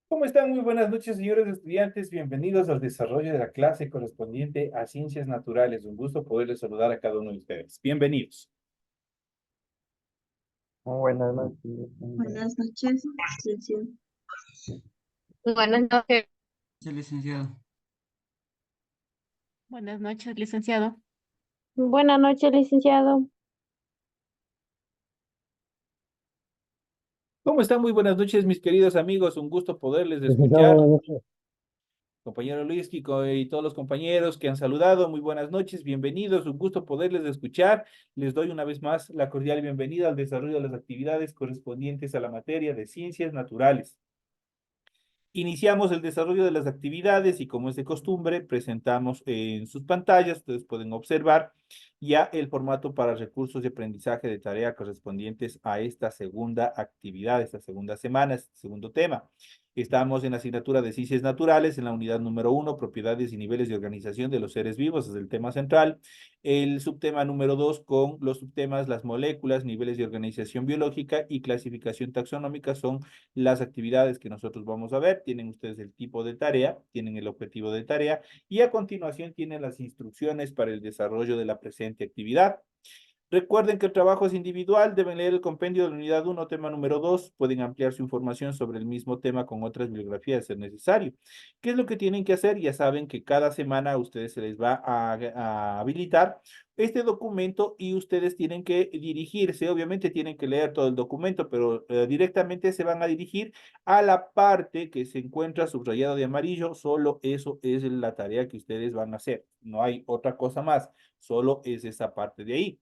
¿Cómo están? Muy buenas noches, señores estudiantes. Bienvenidos al desarrollo de la clase correspondiente a Ciencias Naturales. Un gusto poderles saludar a cada uno de ustedes. Bienvenidos. Muy buenas noches. Buenas noches, licenciado. Buenas noches. Sí, licenciado. Buenas noches, licenciado. Buenas noches, licenciado. ¿Cómo están? Muy buenas noches, mis queridos amigos. Un gusto poderles Licenciado, escuchar. buenas noches. Compañero Luis Kiko y todos los compañeros que han saludado, muy buenas noches, bienvenidos. Un gusto poderles escuchar. Les doy una vez más la cordial bienvenida al desarrollo de las actividades correspondientes a la materia de Ciencias Naturales. Iniciamos el desarrollo de las actividades y como es de costumbre, presentamos en sus pantallas, ustedes pueden observar ya el formato para recursos de aprendizaje de tarea correspondientes a esta segunda actividad, esta segunda semana, este segundo tema. Estamos en la asignatura de Ciencias Naturales, en la unidad número 1, propiedades y niveles de organización de los seres vivos, es el tema central. El subtema número 2 con los subtemas, las moléculas, niveles de organización biológica y clasificación taxonómica son las actividades que nosotros vamos a ver. Tienen ustedes el tipo de tarea, tienen el objetivo de tarea y a continuación tienen las instrucciones para el desarrollo de la presente actividad. Recuerden que el trabajo es individual, deben leer el compendio de la unidad 1, tema número 2, pueden ampliar su información sobre el mismo tema con otras bibliografías, si es necesario. ¿Qué es lo que tienen que hacer? Ya saben que cada semana a ustedes se les va a habilitar este documento y ustedes tienen que dirigirse, obviamente tienen que leer todo el documento, pero directamente se van a dirigir a la parte que se encuentra subrayado de amarillo, solo eso es la tarea que ustedes van a hacer, no hay otra cosa más, solo es esa parte de ahí.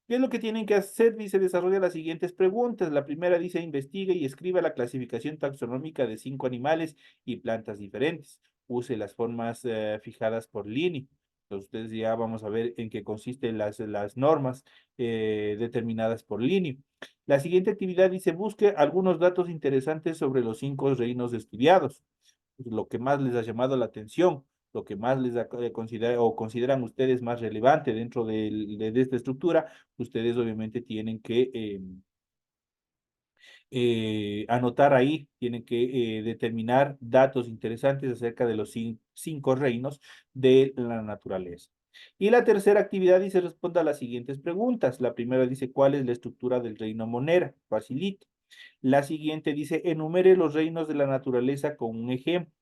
¿Qué es lo que tienen que hacer? Dice, desarrolla las siguientes preguntas. La primera dice, investigue y escriba la clasificación taxonómica de 5 animales y plantas diferentes. Use las formas fijadas por Lini. Entonces, ustedes ya vamos a ver en qué consisten las normas determinadas por Lini. La siguiente actividad dice, busque algunos datos interesantes sobre los 5 reinos estudiados. Lo que más les ha llamado la atención, lo que más les o consideran ustedes más relevante dentro de esta estructura, ustedes obviamente tienen que anotar ahí, tienen que determinar datos interesantes acerca de los 5 reinos de la naturaleza. Y la tercera actividad dice, responda a las siguientes preguntas. La primera dice, ¿cuál es la estructura del reino Monera? Facilito. La siguiente dice, enumere los reinos de la naturaleza con un ejemplo.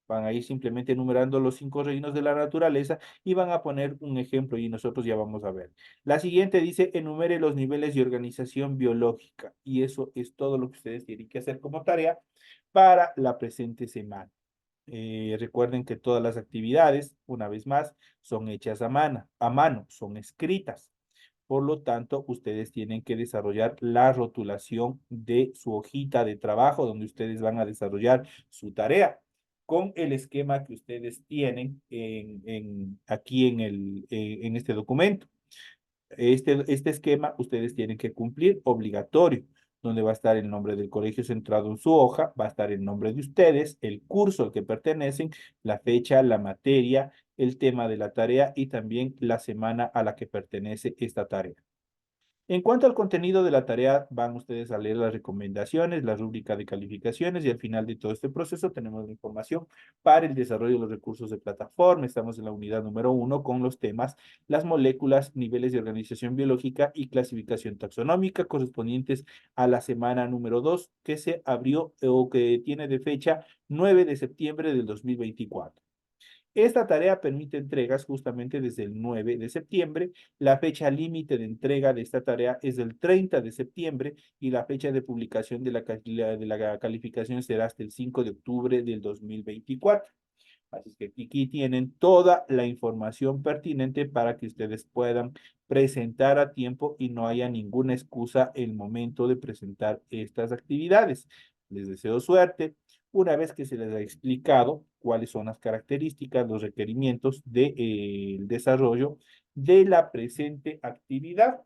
Van a ir simplemente enumerando los 5 reinos de la naturaleza y van a poner un ejemplo y nosotros ya vamos a ver. La siguiente dice, enumere los niveles de organización biológica y eso es todo lo que ustedes tienen que hacer como tarea para la presente semana. Recuerden que todas las actividades, una vez más, son hechas a mano, son escritas. Por lo tanto, ustedes tienen que desarrollar la rotulación de su hojita de trabajo donde ustedes van a desarrollar su tarea con el esquema que ustedes tienen aquí en este documento. Este esquema ustedes tienen que cumplir obligatorio, donde va a estar el nombre del colegio centrado en su hoja, va a estar el nombre de ustedes, el curso al que pertenecen, la fecha, la materia, el tema de la tarea y también la semana a la que pertenece esta tarea. En cuanto al contenido de la tarea, van ustedes a leer las recomendaciones, la rúbrica de calificaciones y al final de todo este proceso tenemos la información para el desarrollo de los recursos de plataforma. Estamos en la unidad número 1 con los temas, las moléculas, niveles de organización biológica y clasificación taxonómica correspondientes a la semana número 2 que se abrió o que tiene de fecha 9 de septiembre del 2024. Esta tarea permite entregas justamente desde el 9 de septiembre. La fecha límite de entrega de esta tarea es el 30 de septiembre y la fecha de publicación de la calificación será hasta el 5 de octubre del 2024. Así que aquí tienen toda la información pertinente para que ustedes puedan presentar a tiempo y no haya ninguna excusa en el momento de presentar estas actividades. Les deseo suerte. Una vez que se les ha explicado cuáles son las características, los requerimientos del desarrollo de la presente actividad,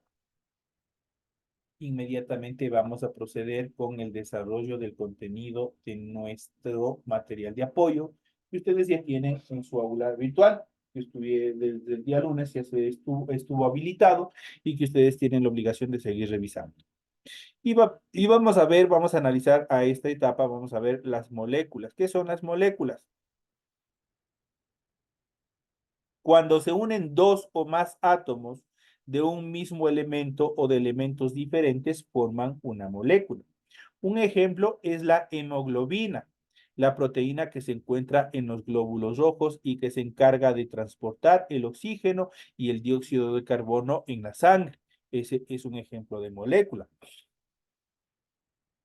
inmediatamente vamos a proceder con el desarrollo del contenido de nuestro material de apoyo que ustedes ya tienen en su aula virtual, que desde el día lunes ya estuvo habilitado y que ustedes tienen la obligación de seguir revisando. Y vamos a ver, vamos a analizar a esta etapa, vamos a ver las moléculas. ¿Qué son las moléculas? Cuando se unen dos o más átomos de un mismo elemento o de elementos diferentes, forman una molécula. Un ejemplo es la hemoglobina, la proteína que se encuentra en los glóbulos rojos y que se encarga de transportar el oxígeno y el dióxido de carbono en la sangre. Ese es un ejemplo de molécula.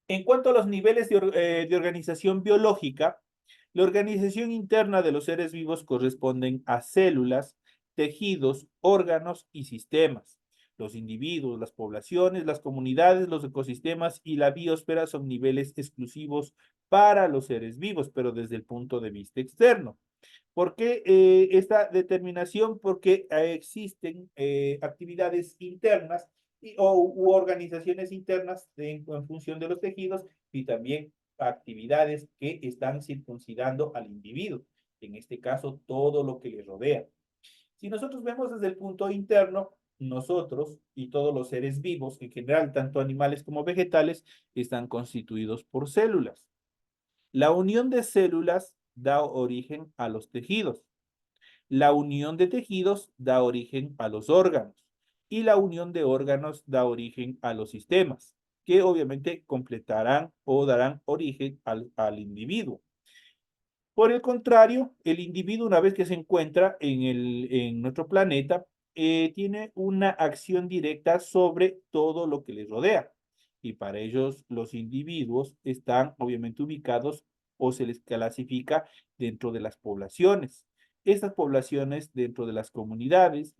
En cuanto a los niveles de organización biológica, la organización interna de los seres vivos corresponden a células, tejidos, órganos y sistemas. Los individuos, las poblaciones, las comunidades, los ecosistemas y la biosfera son niveles exclusivos para los seres vivos, pero desde el punto de vista externo. ¿Por qué esta determinación? Porque existen actividades internas u organizaciones internas en función de los tejidos y también actividades que están circuncidando al individuo. En este caso, todo lo que le rodea. Si nosotros vemos desde el punto interno, nosotros y todos los seres vivos, en general, tanto animales como vegetales, están constituidos por células. La unión de células da origen a los tejidos. La unión de tejidos da origen a los órganos y la unión de órganos da origen a los sistemas, que obviamente completarán o darán origen al individuo. Por el contrario, el individuo, una vez que se encuentra en nuestro planeta, tiene una acción directa sobre todo lo que les rodea. Y para ellos, los individuos están obviamente ubicados o se les clasifica dentro de las poblaciones. Estas poblaciones dentro de las comunidades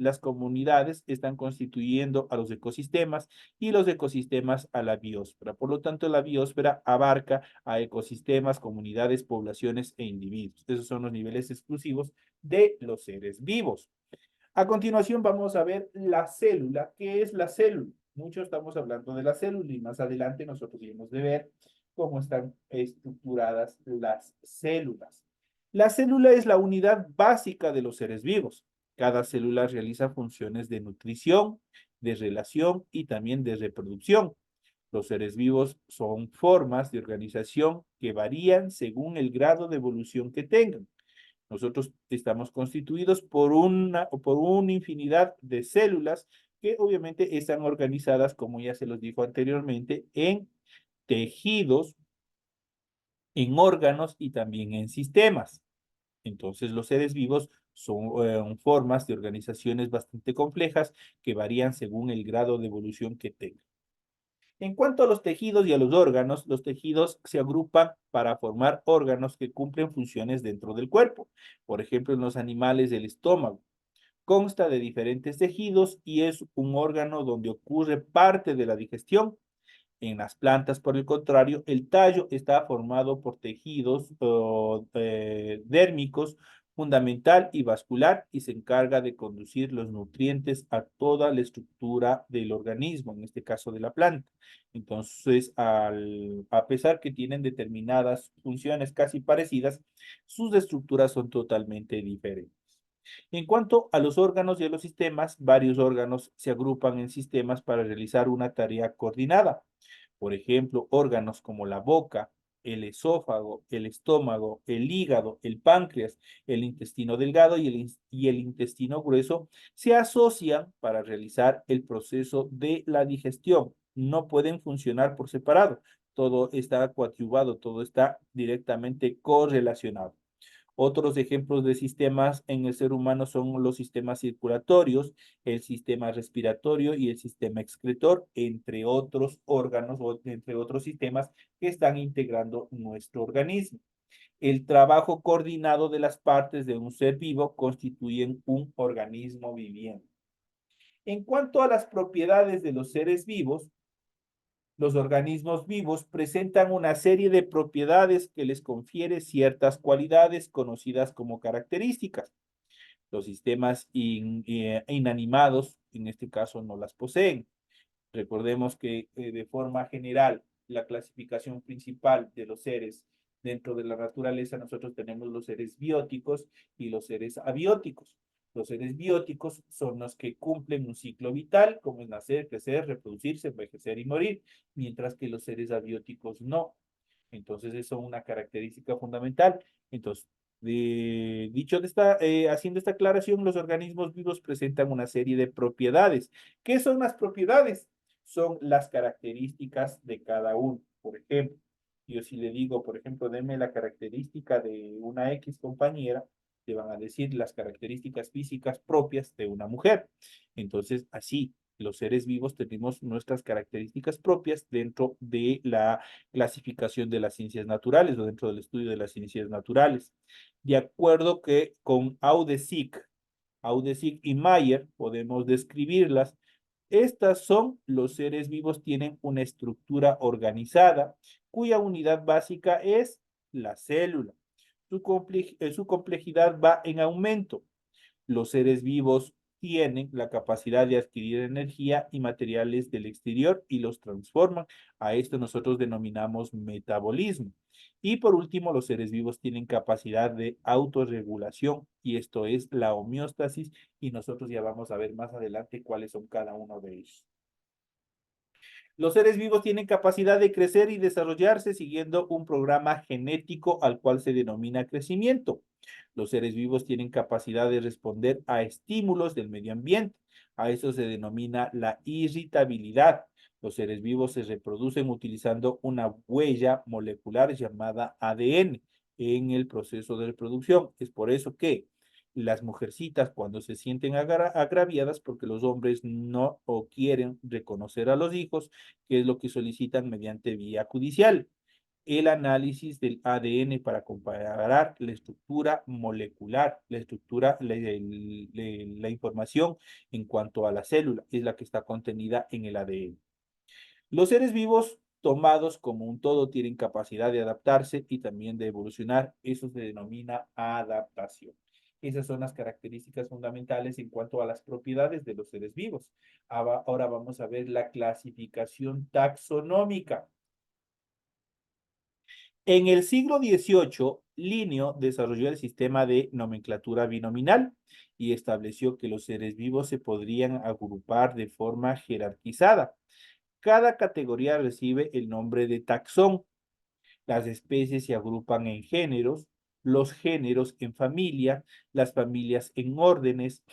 están constituyendo a los ecosistemas y los ecosistemas a la biosfera. Por lo tanto, la biosfera abarca a ecosistemas, comunidades, poblaciones e individuos. Esos son los niveles exclusivos de los seres vivos. A continuación vamos a ver la célula. ¿Qué es la célula? Mucho estamos hablando de la célula y más adelante nosotros iremos de ver cómo están estructuradas las células. La célula es la unidad básica de los seres vivos. Cada célula realiza funciones de nutrición, de relación y también de reproducción. Los seres vivos son formas de organización que varían según el grado de evolución que tengan. Nosotros estamos constituidos por una infinidad de células que obviamente están organizadas, como ya se los dijo anteriormente, en tejidos, en órganos y también en sistemas. Entonces, los seres vivos son formas de organizaciones bastante complejas que varían según el grado de evolución que tengan. En cuanto a los tejidos y a los tejidos se agrupan para formar órganos que cumplen funciones dentro del cuerpo. Por ejemplo, en los animales, el estómago consta de diferentes tejidos y es un órgano donde ocurre parte de la digestión. En las plantas, por el contrario, el tallo está formado por tejidos dérmicos, fundamental y vascular, y se encarga de conducir los nutrientes a toda la estructura del organismo, en este caso de la planta. Entonces, a pesar que tienen determinadas funciones casi parecidas, sus estructuras son totalmente diferentes. En cuanto a los órganos y a los sistemas, varios órganos se agrupan en sistemas para realizar una tarea coordinada. Por ejemplo, órganos como la boca, el esófago, el estómago, el hígado, el páncreas, el intestino delgado y el intestino grueso se asocian para realizar el proceso de la digestión. No pueden funcionar por separado. Todo está coadyuvado, todo está directamente correlacionado. Otros ejemplos de sistemas en el ser humano son los sistemas circulatorios, el sistema respiratorio y el sistema excretor, entre otros órganos o entre otros sistemas que están integrando nuestro organismo. El trabajo coordinado de las partes de un ser vivo constituyen un organismo viviente. En cuanto a las propiedades de los seres vivos, los organismos vivos presentan una serie de propiedades que les confiere ciertas cualidades conocidas como características. Los sistemas inanimados, en este caso, no las poseen. Recordemos que de forma general, la clasificación principal de los seres dentro de la naturaleza, nosotros tenemos los seres bióticos y los seres abióticos. Los seres bióticos son los que cumplen un ciclo vital, como es nacer, crecer, reproducirse, envejecer y morir, mientras que los seres abióticos no. Entonces, eso es una característica fundamental. Entonces, haciendo esta aclaración, los organismos vivos presentan una serie de propiedades. ¿Qué son las propiedades? Son las características de cada uno. Por ejemplo, yo si le digo, por ejemplo, deme la característica de una X compañera, te van a decir las características físicas propias de una mujer. Entonces, así, los seres vivos tenemos nuestras características propias dentro de la clasificación de las ciencias naturales o dentro del estudio de las ciencias naturales. De acuerdo que con Audesic y Mayer podemos describirlas. Estas son, los seres vivos tienen una estructura organizada cuya unidad básica es la célula. Su complejidad va en aumento. Los seres vivos tienen la capacidad de adquirir energía y materiales del exterior y los transforman. A esto nosotros denominamos metabolismo. Y por último, los seres vivos tienen capacidad de autorregulación y esto es la homeostasis y nosotros ya vamos a ver más adelante cuáles son cada uno de ellos. Los seres vivos tienen capacidad de crecer y desarrollarse siguiendo un programa genético al cual se denomina crecimiento. Los seres vivos tienen capacidad de responder a estímulos del medio ambiente. A eso se denomina la irritabilidad. Los seres vivos se reproducen utilizando una huella molecular llamada ADN en el proceso de reproducción. Es por eso que las mujercitas cuando se sienten agraviadas porque los hombres no o quieren reconocer a los hijos, que es lo que solicitan mediante vía judicial. El análisis del ADN para comparar la estructura molecular, la información en cuanto a la célula, es la que está contenida en el ADN. Los seres vivos tomados como un todo tienen capacidad de adaptarse y también de evolucionar. Eso se denomina adaptación. Esas son las características fundamentales en cuanto a las propiedades de los seres vivos. Ahora vamos a ver la clasificación taxonómica. En el siglo XVIII, Linneo desarrolló el sistema de nomenclatura binominal y estableció que los seres vivos se podrían agrupar de forma jerarquizada. Cada categoría recibe el nombre de taxón. Las especies se agrupan en géneros, los géneros en familia, las familias en órdenes,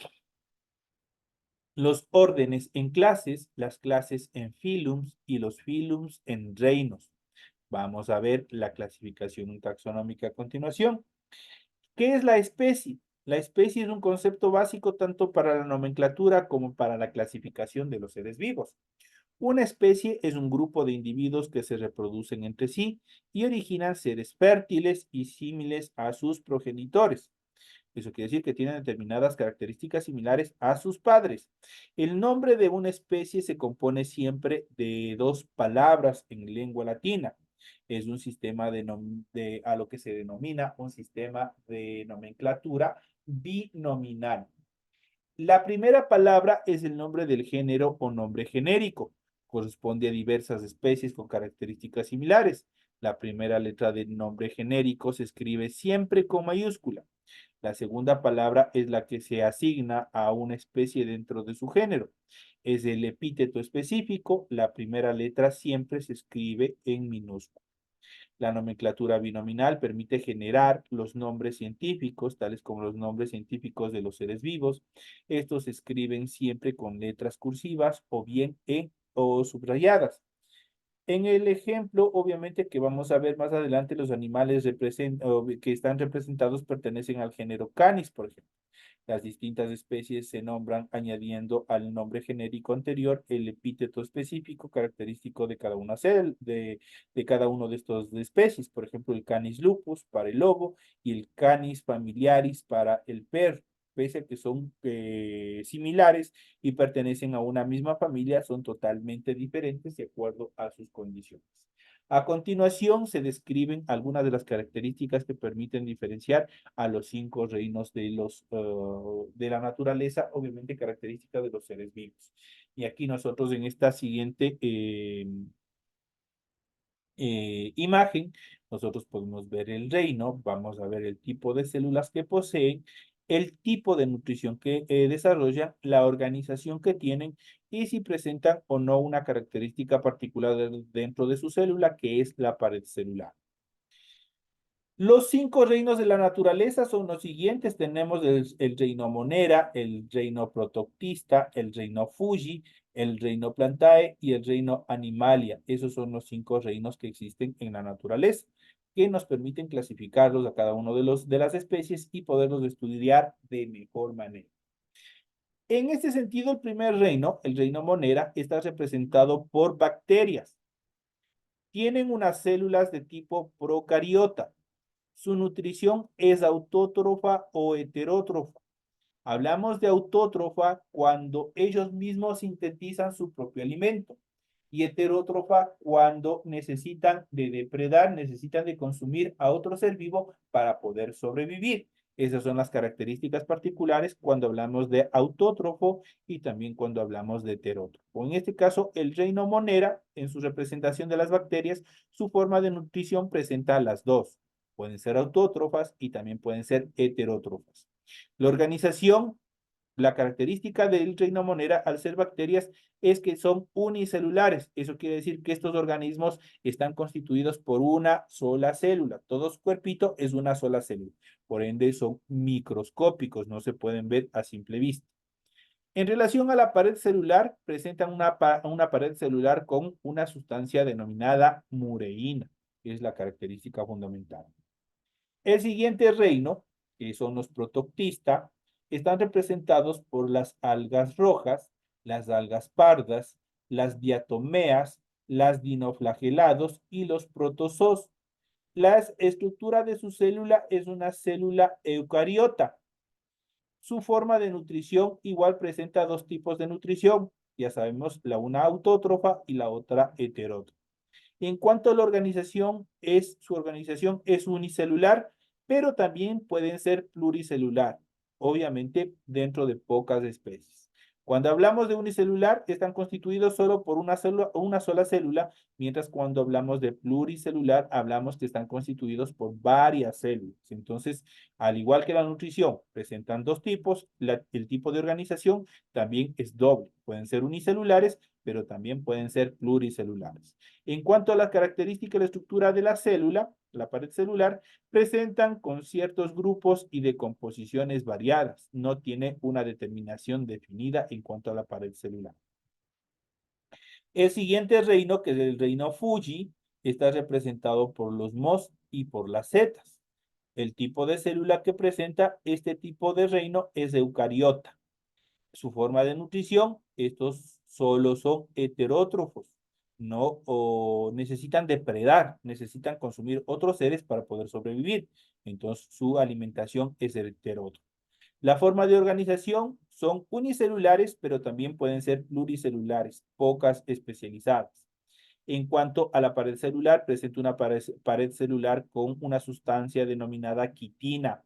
los órdenes en clases, las clases en phylums y los phylums en reinos. Vamos a ver la clasificación taxonómica a continuación. ¿Qué es la especie? La especie es un concepto básico tanto para la nomenclatura como para la clasificación de los seres vivos. Una especie es un grupo de individuos que se reproducen entre sí y originan seres fértiles y similares a sus progenitores. Eso quiere decir que tienen determinadas características similares a sus padres. El nombre de una especie se compone siempre de dos palabras en lengua latina. Es un sistema a lo que se denomina un sistema de nomenclatura binominal. La primera palabra es el nombre del género o nombre genérico. Corresponde a diversas especies con características similares. La primera letra del nombre genérico se escribe siempre con mayúscula. La segunda palabra es la que se asigna a una especie dentro de su género. Es el epíteto específico. La primera letra siempre se escribe en minúscula. La nomenclatura binominal permite generar los nombres científicos, tales como los nombres científicos de los seres vivos. Estos se escriben siempre con letras cursivas o bien o subrayadas. En el ejemplo, obviamente, que vamos a ver más adelante, los animales que están representados pertenecen al género Canis, por ejemplo. Las distintas especies se nombran añadiendo al nombre genérico anterior el epíteto específico característico de cada una de cada uno de estos especies. Por ejemplo, el Canis lupus para el lobo y el Canis familiaris para el perro. Pese a que son similares y pertenecen a una misma familia, son totalmente diferentes de acuerdo a sus condiciones. A continuación, se describen algunas de las características que permiten diferenciar a los 5 reinos de la naturaleza, obviamente características de los seres vivos. Y aquí nosotros en esta siguiente imagen, nosotros podemos ver el reino, vamos a ver el tipo de células que poseen el tipo de nutrición que desarrollan, la organización que tienen y si presentan o no una característica particular dentro de su célula, que es la pared celular. Los 5 reinos de la naturaleza son los siguientes. Tenemos el reino Monera, el reino Protoctista, el reino Fuji, el reino Plantae y el reino Animalia. Esos son los 5 reinos que existen en la naturaleza, que nos permiten clasificarlos a cada uno de las especies y poderlos estudiar de mejor manera. En este sentido, el primer reino, el reino Monera, está representado por bacterias. Tienen unas células de tipo procariota. Su nutrición es autótrofa o heterótrofa. Hablamos de autótrofa cuando ellos mismos sintetizan su propio alimento y heterótrofa cuando necesitan de depredar, necesitan de consumir a otro ser vivo para poder sobrevivir. Esas son las características particulares cuando hablamos de autótrofo y también cuando hablamos de heterótrofo. En este caso, el reino Monera, en su representación de las bacterias, su forma de nutrición presenta las dos. Pueden ser autótrofas y también pueden ser heterótrofas. La organización, la característica del reino Monera al ser bacterias es que son unicelulares. Eso quiere decir que estos organismos están constituidos por una sola célula. Todo su cuerpito es una sola célula. Por ende son microscópicos, no se pueden ver a simple vista. En relación a la pared celular, presentan una pared celular con una sustancia denominada mureína, que es la característica fundamental. El siguiente reino, que son los protoctista, están representados por las algas rojas, las algas pardas, las diatomeas, las dinoflagelados y los protozoos. La estructura de su célula es una célula eucariota. Su forma de nutrición igual presenta dos tipos de nutrición. Ya sabemos, la una autótrofa y la otra heterótrofa. En cuanto a la organización, su organización es unicelular, pero también pueden ser pluricelular, obviamente dentro de pocas especies. Cuando hablamos de unicelular, están constituidos solo por una sola célula, mientras cuando hablamos de pluricelular, hablamos que están constituidos por varias células. Entonces, al igual que la nutrición, presentan dos tipos, el tipo de organización también es doble. Pueden ser unicelulares, pero también pueden ser pluricelulares. En cuanto a las características de la estructura de la célula, la pared celular, presentan con ciertos grupos y de composiciones variadas. No tiene una determinación definida en cuanto a la pared celular. El siguiente reino, que es el reino Fuji, está representado por los mos y por las setas. El tipo de célula que presenta este tipo de reino es eucariota. Su forma de nutrición, estos solo son heterótrofos, no o necesitan depredar, necesitan consumir otros seres para poder sobrevivir. Entonces, su alimentación es heterótrofa. La forma de organización son unicelulares, pero también pueden ser pluricelulares, pocas especializadas. En cuanto a la pared celular, presenta una pared celular con una sustancia denominada quitina.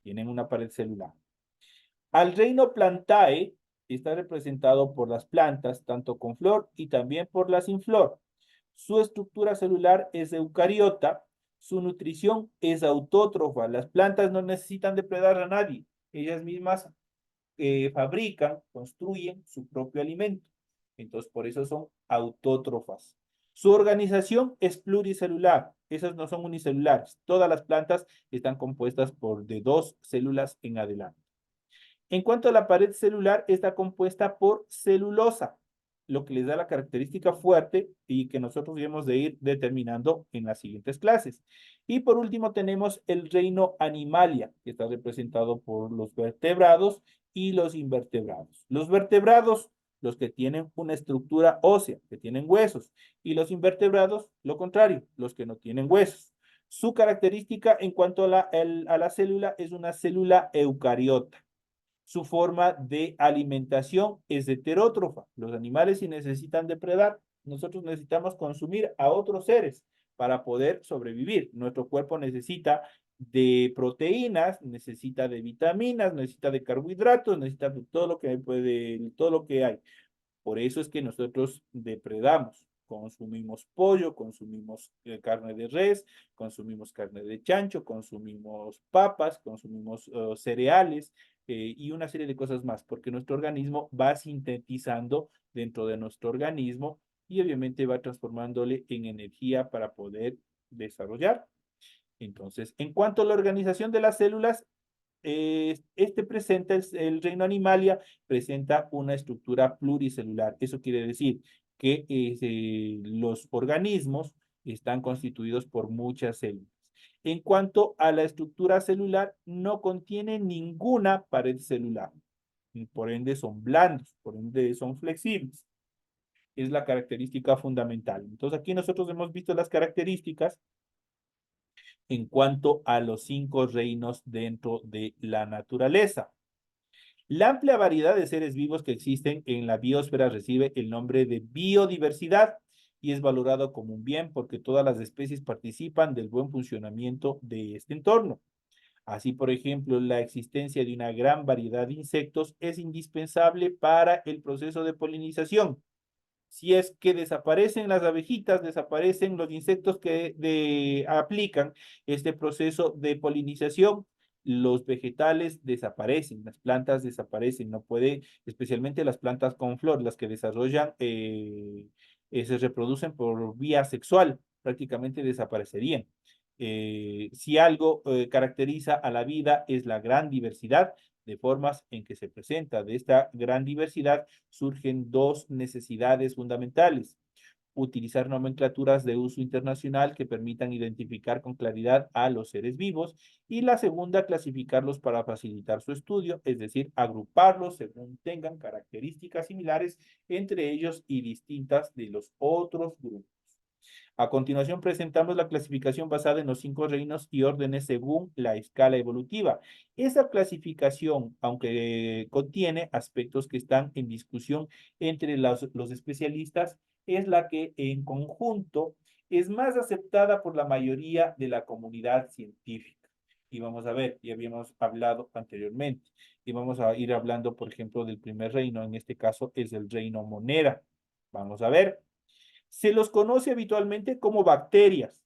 Tienen una pared celular. Al reino Plantae está representado por las plantas, tanto con flor y también por las sin flor. Su estructura celular es eucariota, su nutrición es autótrofa. Las plantas no necesitan depredar a nadie, ellas mismas fabrican, construyen su propio alimento. Entonces, por eso son autótrofas. Su organización es pluricelular, esas no son unicelulares. Todas las plantas están compuestas de 2 células en adelante. En cuanto a la pared celular, está compuesta por celulosa, lo que les da la característica fuerte y que nosotros debemos de ir determinando en las siguientes clases. Y por último tenemos el reino Animalia, que está representado por los vertebrados y los invertebrados. Los vertebrados, los que tienen una estructura ósea, que tienen huesos, y los invertebrados, lo contrario, los que no tienen huesos. Su característica en cuanto a la célula es una célula eucariota. Su forma de alimentación es heterótrofa. Los animales si necesitan depredar, nosotros necesitamos consumir a otros seres para poder sobrevivir. Nuestro cuerpo necesita de proteínas, necesita de vitaminas, necesita de carbohidratos, necesita de todo lo que hay. Por eso es que nosotros depredamos. consumimos pollo, consumimos carne de res, consumimos carne de chancho, consumimos papas, consumimos cereales y una serie de cosas más, porque nuestro organismo va sintetizando dentro de nuestro organismo y obviamente va transformándole en energía para poder desarrollar. Entonces, en cuanto a la organización de las células, este presenta el reino animalia, presenta una estructura pluricelular. Eso quiere decir que los organismos están constituidos por muchas células. En cuanto a la estructura celular, no contiene ninguna pared celular. Por ende, son blandos, por ende, son flexibles. Es la característica fundamental. Entonces, aquí nosotros hemos visto las características en cuanto a los 5 reinos dentro de la naturaleza. La amplia variedad de seres vivos que existen en la biosfera recibe el nombre de biodiversidad y es valorado como un bien porque todas las especies participan del buen funcionamiento de este entorno. Así, por ejemplo, la existencia de una gran variedad de insectos es indispensable para el proceso de polinización. Si es que desaparecen las abejitas, desaparecen los insectos que aplican este proceso de polinización, los vegetales desaparecen, las plantas desaparecen, no puede, especialmente las plantas con flor, las que desarrollan, se reproducen por vía sexual, prácticamente desaparecerían. Si algo caracteriza a la vida es la gran diversidad de formas en que se presenta. De esta gran diversidad surgen dos necesidades fundamentales. Utilizar nomenclaturas de uso internacional que permitan identificar con claridad a los seres vivos y la segunda, clasificarlos para facilitar su estudio, es decir, agruparlos según tengan características similares entre ellos y distintas de los otros grupos. A continuación presentamos la clasificación basada en los 5 reinos y órdenes según la escala evolutiva. Esa clasificación, aunque contiene aspectos que están en discusión entre los especialistas, es la que en conjunto es más aceptada por la mayoría de la comunidad científica. Y vamos a ver, ya habíamos hablado anteriormente, y vamos a ir hablando, por ejemplo, del primer reino, en este caso es el reino Monera. Vamos a ver. Se los conoce habitualmente como bacterias,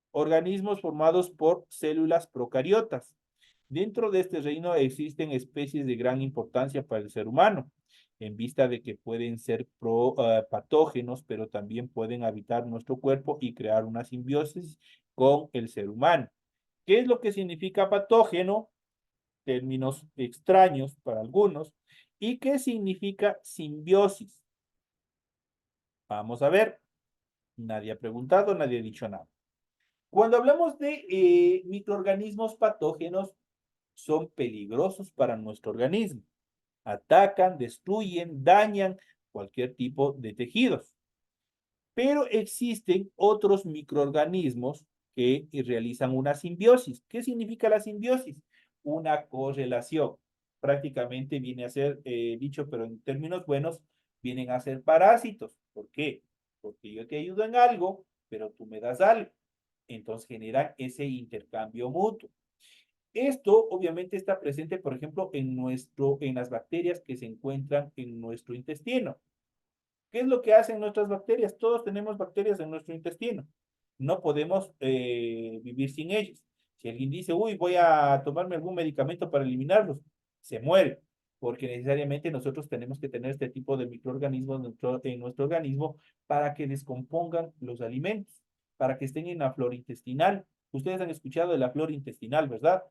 organismos formados por células procariotas. Dentro de este reino existen especies de gran importancia para el ser humano, en vista de que pueden ser patógenos, pero también pueden habitar nuestro cuerpo y crear una simbiosis con el ser humano. ¿Qué es lo que significa patógeno? Términos extraños para algunos. ¿Y qué significa simbiosis? Vamos a ver. Nadie ha preguntado, nadie ha dicho nada. Cuando hablamos de microorganismos patógenos, son peligrosos para nuestro organismo. Atacan, destruyen, dañan cualquier tipo de tejidos. Pero existen otros microorganismos que realizan una simbiosis. ¿Qué significa la simbiosis? Una correlación. Prácticamente viene a ser, dicho, pero en términos buenos, vienen a ser parásitos. ¿Por qué? Porque yo te ayudo en algo, pero tú me das algo. Entonces generan ese intercambio mutuo. Esto obviamente está presente, por ejemplo, en las bacterias que se encuentran en nuestro intestino. ¿Qué es lo que hacen nuestras bacterias? Todos tenemos bacterias en nuestro intestino. No podemos vivir sin ellas. Si alguien dice, uy, voy a tomarme algún medicamento para eliminarlos, se muere, porque necesariamente nosotros tenemos que tener este tipo de microorganismos en nuestro organismo para que descompongan los alimentos, para que estén en la flora intestinal. Ustedes han escuchado de la flora intestinal, ¿verdad?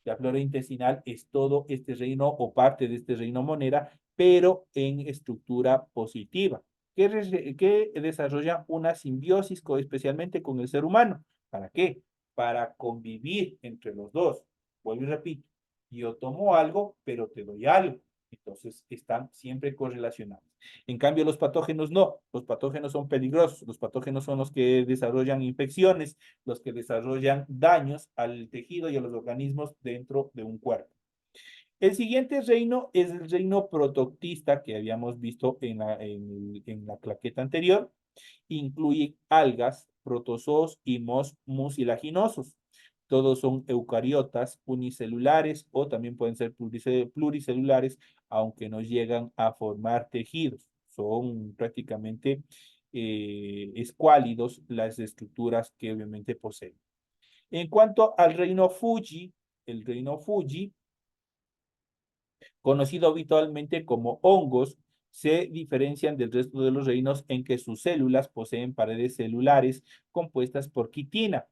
La flora intestinal es todo este reino o parte de este reino monera, pero en estructura positiva, que desarrolla una simbiosis especialmente con el ser humano. ¿Para qué? Para convivir entre los dos. Vuelvo y repito, yo tomo algo, pero te doy algo. Entonces están siempre correlacionados. En cambio, los patógenos no. Los patógenos son peligrosos. Los patógenos son los que desarrollan infecciones, los que desarrollan daños al tejido y a los organismos dentro de un cuerpo. El siguiente reino es el reino protoctista que habíamos visto en la claqueta anterior. Incluye algas, protozoos y mucilaginosos. Todos son eucariotas unicelulares o también pueden ser pluricelulares, aunque no llegan a formar tejidos. Son prácticamente escuálidos las estructuras que obviamente poseen. En cuanto al reino Fuji, el reino Fuji, conocido habitualmente como hongos, se diferencian del resto de los reinos en que sus células poseen paredes celulares compuestas por quitina.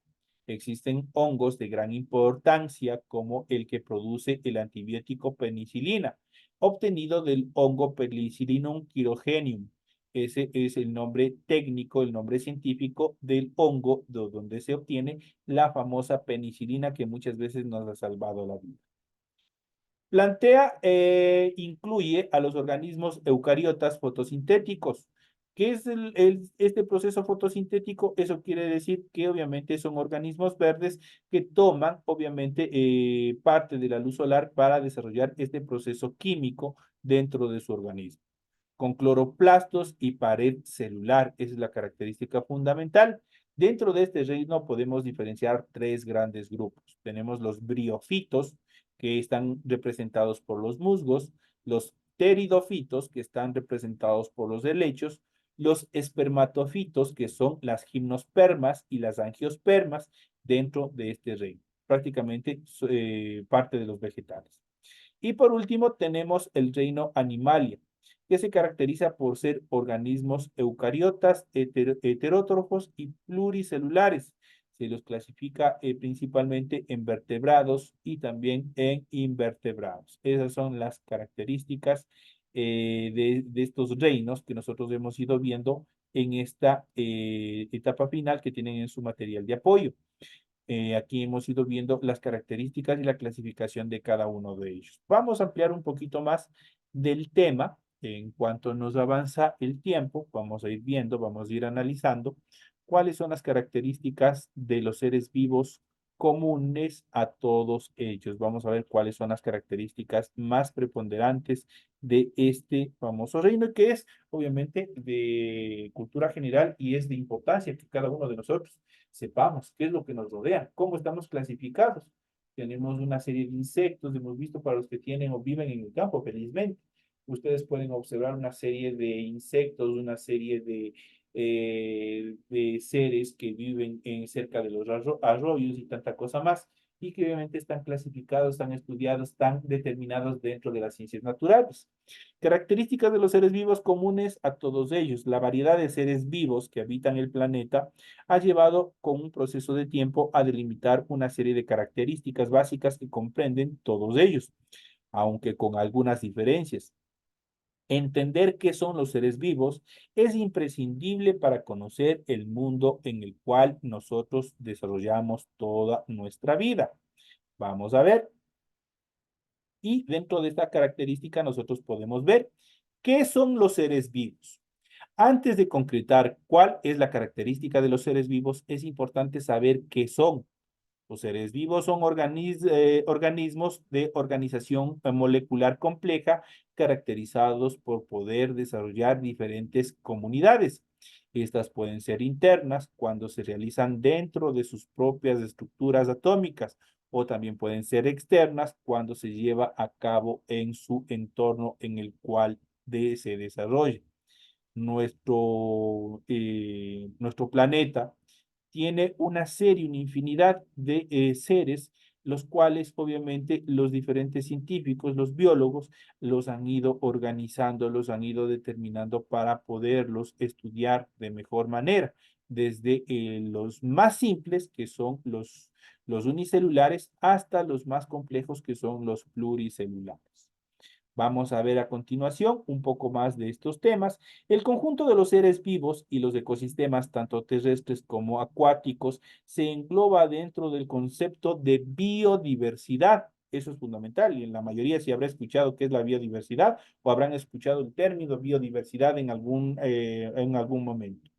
Existen hongos de gran importancia como el que produce el antibiótico penicilina, obtenido del hongo Penicillium chirogenium. Ese es el nombre técnico, el nombre científico del hongo de donde se obtiene la famosa penicilina que muchas veces nos ha salvado la vida. Plantea, incluye a los organismos eucariotas fotosintéticos. ¿Qué es este proceso fotosintético? Eso quiere decir que obviamente son organismos verdes que toman obviamente parte de la luz solar para desarrollar este proceso químico dentro de su organismo. Con cloroplastos y pared celular, esa es la característica fundamental. Dentro de este reino podemos diferenciar tres grandes grupos. Tenemos los briofitos, que están representados por los musgos, los pteridofitos, que están representados por los helechos, los espermatofitos, que son las gimnospermas y las angiospermas dentro de este reino, prácticamente parte de los vegetales. Y por último tenemos el reino Animalia, que se caracteriza por ser organismos eucariotas, heterótrofos y pluricelulares. Se los clasifica principalmente en vertebrados y también en invertebrados. Esas son las características de estos reinos que nosotros hemos ido viendo en esta etapa final que tienen en su material de apoyo. Aquí hemos ido viendo las características y la clasificación de cada uno de ellos. Vamos a ampliar un poquito más del tema. En cuanto nos avanza el tiempo, vamos a ir viendo, vamos a ir analizando cuáles son las características de los seres vivos comunes a todos ellos. Vamos a ver cuáles son las características más preponderantes de este famoso reino, que es obviamente de cultura general y es de importancia que cada uno de nosotros sepamos qué es lo que nos rodea, cómo estamos clasificados. Tenemos una serie de insectos, hemos visto para los que tienen o viven en el campo, felizmente. Ustedes pueden observar una serie de insectos, una serie de seres que viven cerca de los arroyos y tanta cosa más, y que obviamente están clasificados, están estudiados, están determinados dentro de las ciencias naturales. Características de los seres vivos comunes a todos ellos. La variedad de seres vivos que habitan el planeta ha llevado con un proceso de tiempo a delimitar una serie de características básicas que comprenden todos ellos, aunque con algunas diferencias. Entender qué son los seres vivos es imprescindible para conocer el mundo en el cual nosotros desarrollamos toda nuestra vida. Vamos a ver. Y dentro de esta característica nosotros podemos ver qué son los seres vivos. Antes de concretar cuál es la característica de los seres vivos, es importante saber qué son. Los seres vivos son organismos de organización molecular compleja caracterizados por poder desarrollar diferentes comunidades. Estas pueden ser internas cuando se realizan dentro de sus propias estructuras atómicas o también pueden ser externas cuando se lleva a cabo en su entorno en el cual se desarrolla. Nuestro planeta tiene una serie, una infinidad de seres, los cuales obviamente los diferentes científicos, los biólogos, los han ido organizando, los han ido determinando para poderlos estudiar de mejor manera, desde los más simples, que son los unicelulares, hasta los más complejos, que son los pluricelulares. Vamos a ver a continuación un poco más de estos temas. El conjunto de los seres vivos y los ecosistemas, tanto terrestres como acuáticos, se engloba dentro del concepto de biodiversidad. Eso es fundamental y en la mayoría si habrá escuchado qué es la biodiversidad o habrán escuchado el término biodiversidad en algún momento.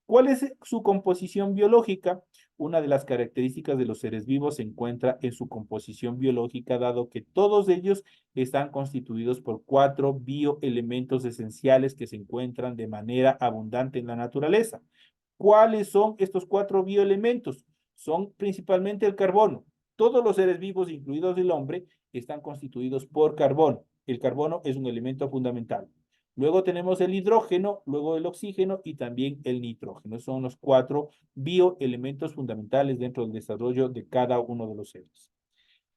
¿Cuál es su composición biológica? Una de las características de los seres vivos se encuentra en su composición biológica, dado que todos ellos están constituidos por 4 bioelementos esenciales que se encuentran de manera abundante en la naturaleza. ¿Cuáles son estos 4 bioelementos? Son principalmente el carbono. Todos los seres vivos, incluidos el hombre, están constituidos por carbono. El carbono es un elemento fundamental. Luego tenemos el hidrógeno, luego el oxígeno y también el nitrógeno. Son los 4 bioelementos fundamentales dentro del desarrollo de cada uno de los seres.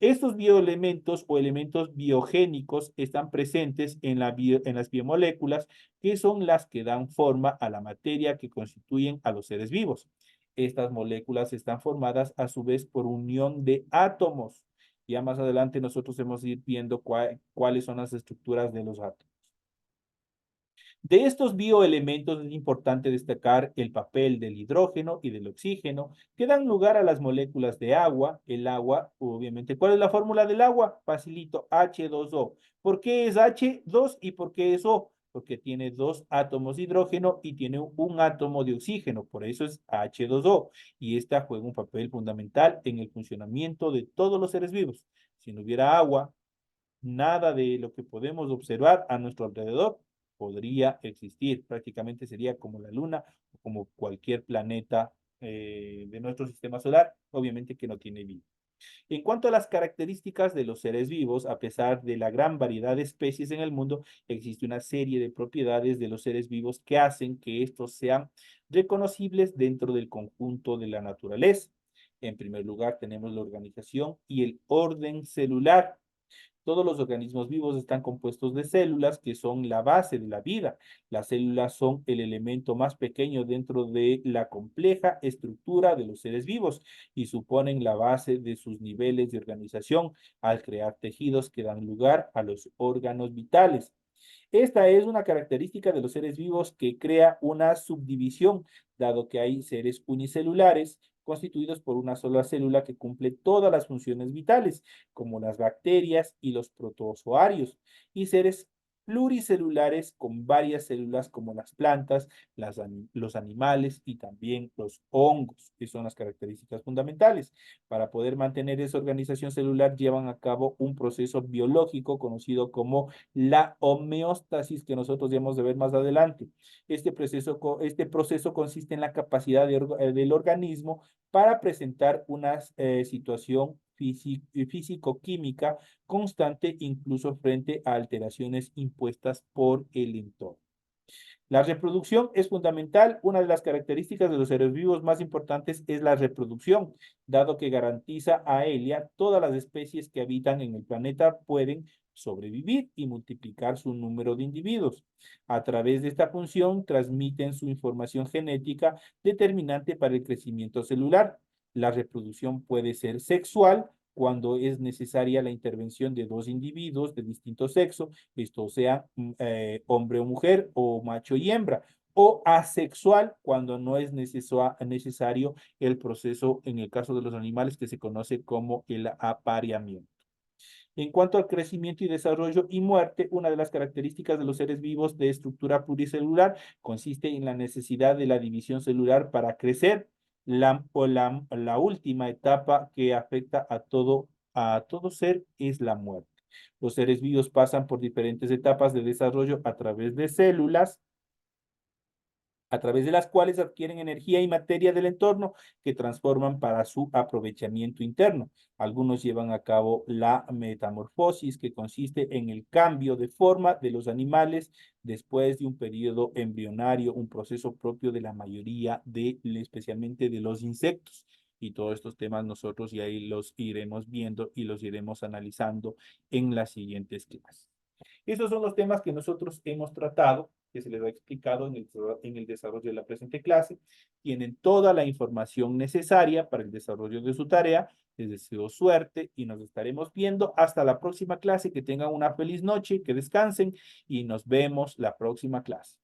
Estos bioelementos o elementos biogénicos están presentes en las biomoléculas, que son las que dan forma a la materia que constituyen a los seres vivos. Estas moléculas están formadas a su vez por unión de átomos. Ya más adelante nosotros hemos ir viendo cuáles son las estructuras de los átomos. De estos bioelementos es importante destacar el papel del hidrógeno y del oxígeno, que dan lugar a las moléculas de agua. El agua, obviamente, ¿cuál es la fórmula del agua? Facilito, H2O. ¿Por qué es H2 y por qué es O? Porque tiene 2 átomos de hidrógeno y tiene un átomo de oxígeno, por eso es H2O. Y esta juega un papel fundamental en el funcionamiento de todos los seres vivos. Si no hubiera agua, nada de lo que podemos observar a nuestro alrededor podría existir. Prácticamente sería como la Luna o como cualquier planeta de nuestro sistema solar, obviamente que no tiene vida. En cuanto a las características de los seres vivos, a pesar de la gran variedad de especies en el mundo, existe una serie de propiedades de los seres vivos que hacen que estos sean reconocibles dentro del conjunto de la naturaleza. En primer lugar, tenemos la organización y el orden celular. Todos los organismos vivos están compuestos de células que son la base de la vida. Las células son el elemento más pequeño dentro de la compleja estructura de los seres vivos y suponen la base de sus niveles de organización al crear tejidos que dan lugar a los órganos vitales. Esta es una característica de los seres vivos que crea una subdivisión, dado que hay seres unicelulares constituidos por una sola célula que cumple todas las funciones vitales, como las bacterias y los protozoarios, y seres pluricelulares con varias células como las plantas, los animales y también los hongos, que son las características fundamentales. Para poder mantener esa organización celular llevan a cabo un proceso biológico conocido como la homeostasis, que nosotros debemos de ver más adelante. Este proceso consiste en la capacidad del organismo para presentar una situación físico-química constante, incluso frente a alteraciones impuestas por el entorno. La reproducción es fundamental. Una de las características de los seres vivos más importantes es la reproducción, dado que garantiza a ella todas las especies que habitan en el planeta pueden sobrevivir y multiplicar su número de individuos. A través de esta función transmiten su información genética determinante para el crecimiento celular. La reproducción puede ser sexual cuando es necesaria la intervención de 2 individuos de distinto sexo, esto sea hombre o mujer o macho y hembra, o asexual cuando no es necesario el proceso, en el caso de los animales, que se conoce como el apareamiento. En cuanto al crecimiento y desarrollo y muerte, una de las características de los seres vivos de estructura pluricelular consiste en la necesidad de la división celular para crecer. La última etapa que afecta a todo ser es la muerte. Los seres vivos pasan por diferentes etapas de desarrollo a través de células, a través de las cuales adquieren energía y materia del entorno que transforman para su aprovechamiento interno. Algunos llevan a cabo la metamorfosis, que consiste en el cambio de forma de los animales después de un periodo embrionario, un proceso propio de la mayoría especialmente de los insectos. Y todos estos temas nosotros ya ahí los iremos viendo y los iremos analizando en las siguientes clases. Estos son los temas que nosotros hemos tratado, que se les ha explicado en el desarrollo de la presente clase. Tienen toda la información necesaria para el desarrollo de su tarea. Les deseo suerte y nos estaremos viendo hasta la próxima clase. Que tengan una feliz noche, que descansen y nos vemos la próxima clase.